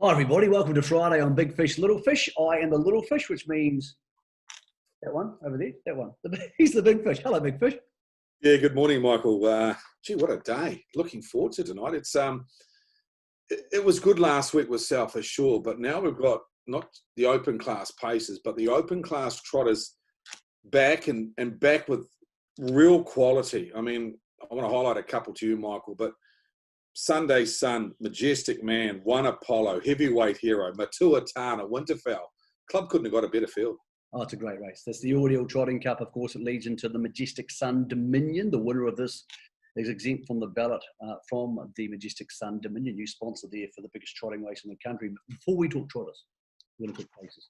Hi everybody, welcome to Friday on Big Fish, Little Fish. I am the little fish, which means that one over there, that one. He's the big fish. Hello, big fish. Yeah, good morning, Michael. Gee, what a day. Looking forward to tonight. It was good last week with South for sure, but now we've got not the open class paces, but the open class trotters back and back with real quality. I mean, I want to highlight a couple to you, Michael, but Sunday Sun, Majestic Man, One Apollo, Heavyweight Hero, Matua Tana, Winterfell. Club couldn't have got a better field. Oh, it's a great race. That's the Audial Trotting Cup. Of course, it leads into the Majestic Sun Dominion. The winner of this is exempt from the ballot from the Majestic Sun Dominion, new sponsor there for the biggest trotting race in the country. But before we talk trotters, we're going to talk places.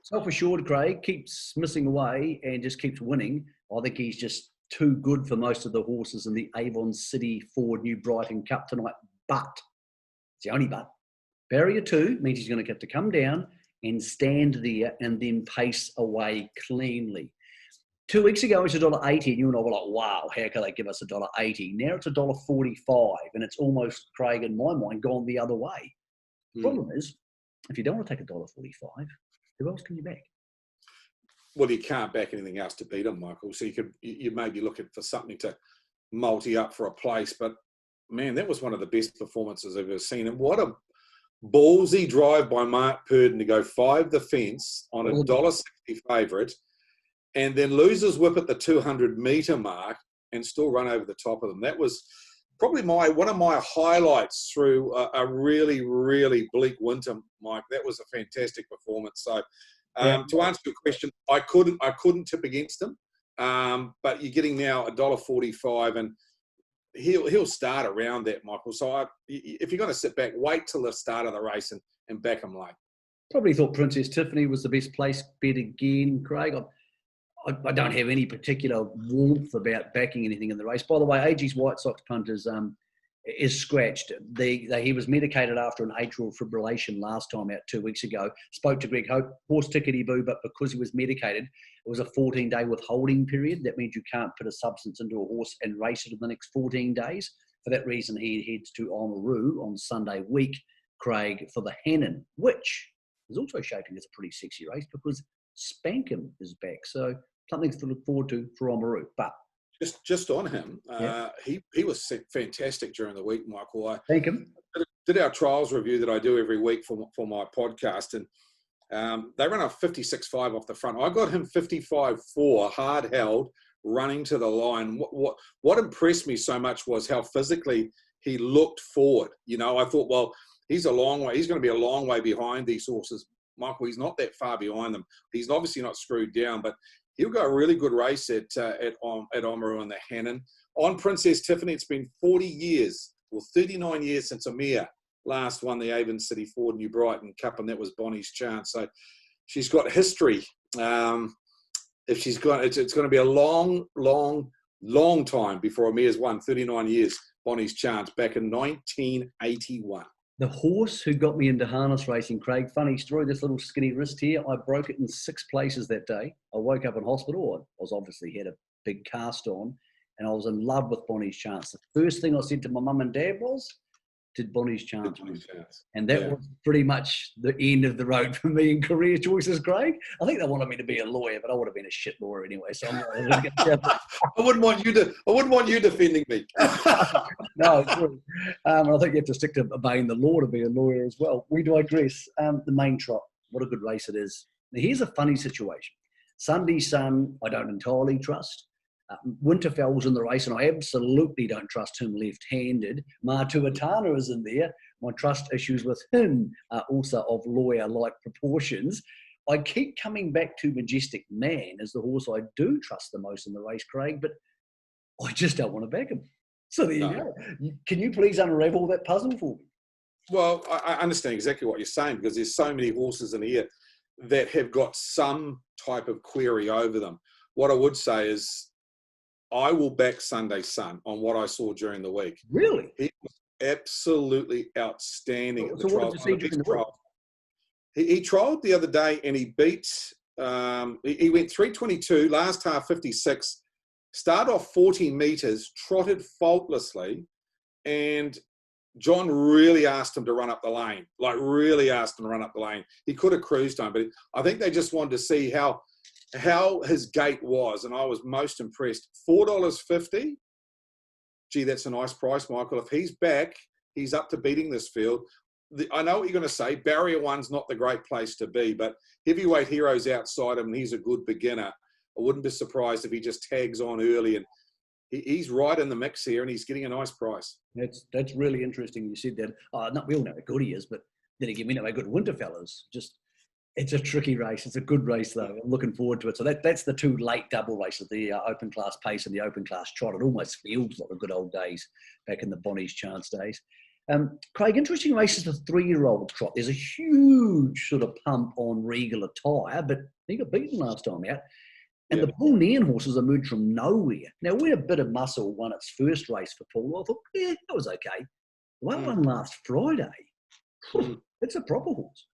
Self-assured Craig keeps missing away and just keeps winning. I think he's just too good for most of the horses in the Avon City Ford New Brighton Cup tonight. But, it's the only but, barrier 2 means he's going to have to come down and stand there and then pace away cleanly. 2 weeks ago, it was $1.80, and you and I were like, wow, how can they give us $1.80? Now it's $1.45, and it's almost, Craig, in my mind, gone the other way. The problem is, if you don't want to take $1.45, who else can you back? Well, you can't back anything else to beat him, Michael. So you may be looking for something to multi up for a place. But, man, that was one of the best performances I've ever seen. And what a ballsy drive by Mark Purdon to go 5 the fence on a $1.60 favourite and then loses whip at the 200-metre mark and still run over the top of them. That was probably one of my highlights through a really, really bleak winter, Mike. That was a fantastic performance. So, to answer your question, I couldn't tip against him, but you're getting now $1.45, and he'll start around that, Michael. So if you're going to sit back, wait till the start of the race and back him late. Probably thought Princess Tiffany was the best place bet again, Craig. I don't have any particular warmth about backing anything in the race. By the way, AG's White Sox punt is scratched. He was medicated after an atrial fibrillation last time out 2 weeks ago. Spoke to Greg Hope, horse tickety-boo, but because he was medicated, it was a 14-day withholding period. That means you can't put a substance into a horse and race it in the next 14 days. For that reason, he heads to Oamaru on Sunday week, Craig, for the Hannon, which is also shaping as a pretty sexy race because Spankham is back. So something to look forward to for Oamaru. But just on him, he was fantastic during the week, Michael. Thank him. Did our trials review that I do every week for my podcast, and they ran a 56.5 off the front. I got him 55.4, hard held, running to the line. What impressed me so much was how physically he looked forward. You know, I thought, well, he's a long way. He's going to be a long way behind these horses, Michael. He's not that far behind them. He's obviously not screwed down, but he'll go a really good race at Oamaru and the Hannon. On Princess Tiffany, it's been 40 years, or 39 years since Amir last won the Avon City Ford New Brighton Cup, and that was Bonnie's chance. So she's got history. If she's got, it's going to be a long, long, long time before Amir's won. 39 years, Bonnie's chance, back in 1981. The horse who got me into harness racing, Craig, funny story, this little skinny wrist here, I broke it in 6 places that day. I woke up in hospital. I was obviously had a big cast on, and I was in love with Bonnie's chance. The first thing I said to my mum and dad was, did Bonnie's chance win? And that was pretty much the end of the road for me in career choices, Craig. I think they wanted me to be a lawyer, but I would have been a shit lawyer anyway. So I'm not I wouldn't want you defending me. No, true. I think you have to stick to obeying the law to be a lawyer as well. We digress. The main trot, what a good race it is. Now, here's a funny situation. Sunday Sun, I don't entirely trust. Winterfell's in the race, and I absolutely don't trust him left-handed. Matua Tana is in there. My trust issues with him are also of lawyer-like proportions. I keep coming back to Majestic Man as the horse I do trust the most in the race, Craig, but I just don't want to back him. So there you go. Can you please unravel that puzzle for me? Well, I understand exactly what you're saying, because there's so many horses in here that have got some type of query over them. What I would say is, I will back Sunday Sun on what I saw during the week. Really? He was absolutely outstanding at the trials. He trialled the other day and he beat, he went 322, last half 56, started off 40 metres, trotted faultlessly, and John really asked him to run up the lane, like really asked him to run up the lane. He could have cruised home, but I think they just wanted to see how his gait was, and I was most impressed. $4.50. Gee, that's a nice price, Michael. If he's back, he's up to beating this field. I know what you're going to say. Barrier one's not the great place to be, but heavyweight heroes outside him, and he's a good beginner. I wouldn't be surprised if he just tags on early, and he's right in the mix here, and he's getting a nice price. That's really interesting. You said that. We all know how good he is, but then again, we know how good Winterfell is. Just, it's a tricky race. It's a good race, though. I'm looking forward to it. So that's the two late double races, the open class pace and the open class trot. It almost feels like the good old days back in the Bonnie's Chance days. Craig, interesting races for 3-year-old trot. There's a huge sort of pump on Regal Attire, but he got beaten last time out. And the Paul Nairn horses emerged from nowhere. Now, when A Bit of Muscle won its first race for Paul, I thought, yeah, that was okay. One won last Friday. It's a proper horse.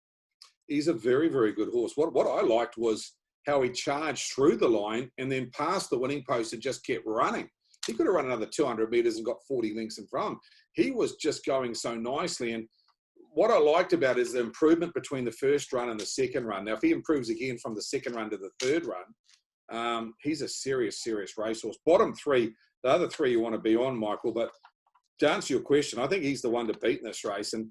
He's a very, very good horse. What I liked was how he charged through the line and then past the winning post and just kept running. He could have run another 200 metres and got 40 lengths in front. He was just going so nicely. And what I liked about it is the improvement between the first run and the second run. Now, if he improves again from the second run to the third run, he's a serious racehorse. Bottom three, the other three you want to be on, Michael. But to answer your question, I think he's the one to beat in this race. And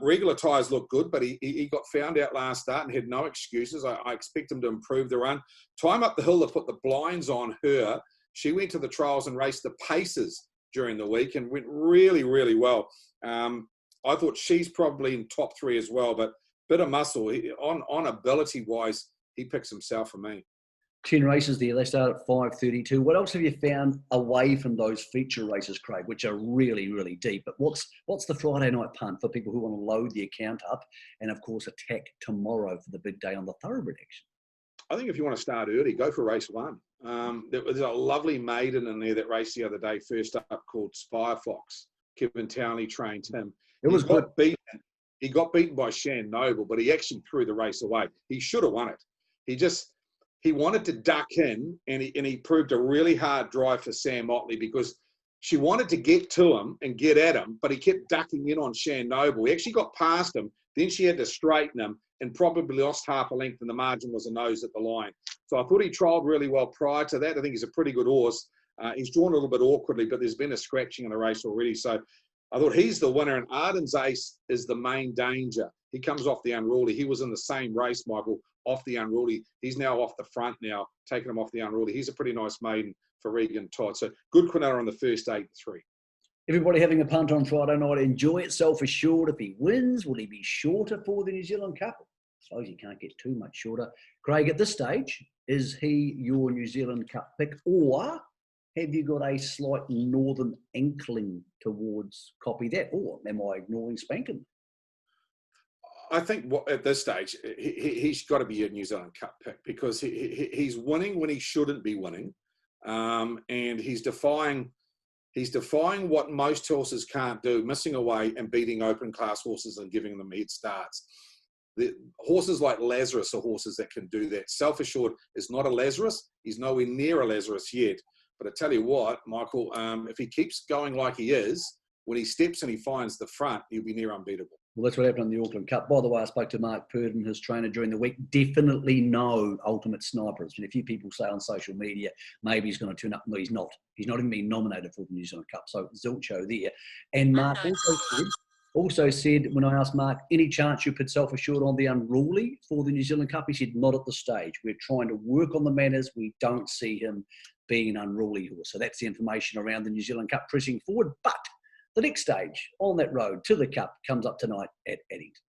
Regular Tyres look good, but he got found out last start and had no excuses. I expect him to improve the run. Time Up the Hill to put the blinds on her. She went to the trials and raced the paces during the week and went really, really well. I thought she's probably in top 3 as well, but Bit of Muscle, on ability-wise, he picks himself for me. 10 races there. They start at 5:32. What else have you found away from those feature races, Craig, which are really, really deep? But what's the Friday night punt for people who want to load the account up and, of course, attack tomorrow for the big day on the thoroughbred action? I think if you want to start early, go for race 1. There was a lovely maiden in there that raced the other day, first up, called Firefox. Kevin Townley trained him. It was good. He got beaten by Shan Noble, but he actually threw the race away. He should have won it. He wanted to duck in, and he proved a really hard drive for Sam Motley because she wanted to get to him and get at him, but he kept ducking in on Shan Noble. He actually got past him. Then she had to straighten him and probably lost half a length, and the margin was a nose at the line. So I thought he trialled really well prior to that. I think he's a pretty good horse. He's drawn a little bit awkwardly, but there's been a scratching in the race already. So I thought he's the winner, and Arden's Ace is the main danger. He comes off the Unruly. He was in the same race, Michael, off the Unruly. He's now off the front now, taking him off the Unruly. He's a pretty nice maiden for Regan Todd. So good Quinella on the first 8-3. Everybody having a punt on Friday night. Enjoy it, self-assured. If he wins, will he be shorter for the New Zealand Cup? I suppose he can't get too much shorter. Craig, at this stage, is he your New Zealand Cup pick, or have you got a slight northern inkling towards copy that? Or am I ignoring Spankin? I think at this stage, he's got to be a New Zealand Cup pick because he's winning when he shouldn't be winning. And he's defying what most horses can't do, missing away and beating open class horses and giving them head starts. The horses like Lazarus are horses that can do that. Self-assured is not a Lazarus. He's nowhere near a Lazarus yet. But I tell you what, Michael, if he keeps going like he is, when he steps and he finds the front, he'll be near unbeatable. Well, that's what happened in the Auckland Cup. By the way, I spoke to Mark Purdon, his trainer, during the week. Definitely no ultimate sniper. There's been a few people say on social media, maybe he's going to turn up. No, he's not. He's not even been nominated for the New Zealand Cup. So zilch show there. And Mark also said, when I asked Mark, any chance you put self-assured on the Unruly for the New Zealand Cup? He said, not at the stage. We're trying to work on the manners. We don't see him being an unruly horse. So that's the information around the New Zealand Cup pressing forward. But the next stage on that road to the Cup comes up tonight at Addington.